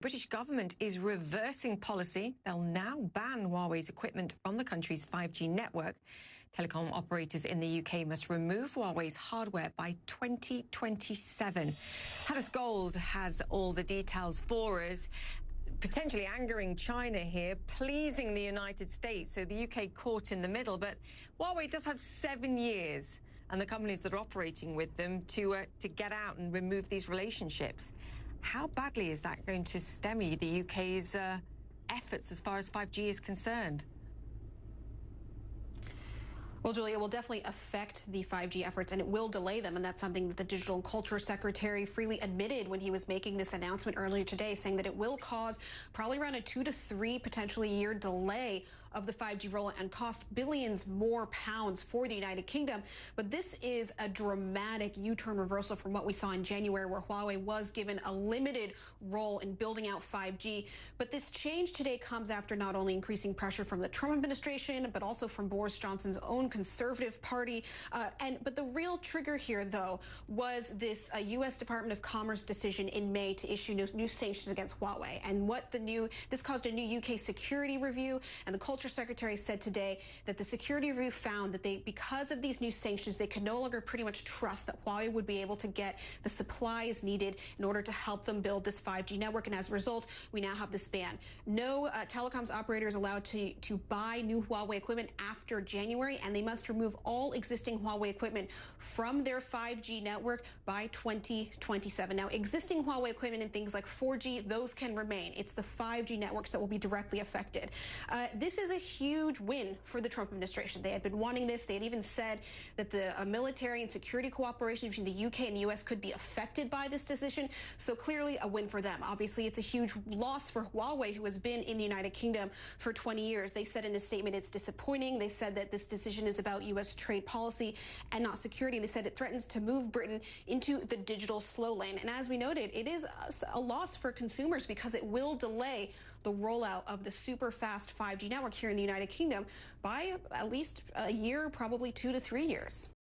British government is reversing policy. They'll now ban Huawei's equipment from the country's 5G network. Telecom operators in the UK must remove Huawei's hardware by 2027. Hadis Gold has all the details for us. Potentially angering China here, pleasing the United States, so the UK caught in the middle. But Huawei does have 7 years, and the companies that are operating with them to get out and remove these relationships. How badly is that going to stymie the UK's efforts as far as 5G is concerned? Well, Julia, it will definitely affect the 5G efforts, and it will delay them. And that's something that the Digital and Culture Secretary freely admitted when he was making this announcement earlier today, saying that it will cause probably around a 2 to 3 potentially year delay of the 5G rollout and cost billions more pounds for the United Kingdom. But this is a dramatic U-turn reversal from what we saw in January, where Huawei was given a limited role in building out 5G. But this change today comes after not only increasing pressure from the Trump administration, but also from Boris Johnson's own Conservative Party. But the real trigger here, though, was this U.S. Department of Commerce decision in May to issue new sanctions against Huawei. And this caused a new UK security review. And the Culture Secretary said today that the security review found that because of these new sanctions, they could no longer pretty much trust that Huawei would be able to get the supplies needed in order to help them build this 5G network. And as a result, we now have this ban. No telecoms operator is allowed to buy new Huawei equipment after January, and they must remove all existing Huawei equipment from their 5G network by 2027. Now, existing Huawei equipment and things like 4G, those can remain. It's the 5G networks that will be directly affected. This is a huge win for the Trump administration. They had been wanting this. They had even said that the military and security cooperation between the UK and the US could be affected by this decision. So clearly a win for them. Obviously, it's a huge loss for Huawei, who has been in the United Kingdom for 20 years. They said in a statement it's disappointing. They said that this decision is about U.S. trade policy and not security. They said it threatens to move Britain into the digital slow lane. And as we noted, it is a loss for consumers because it will delay the rollout of the super fast 5G network here in the United Kingdom by at least a year, probably 2 to 3 years.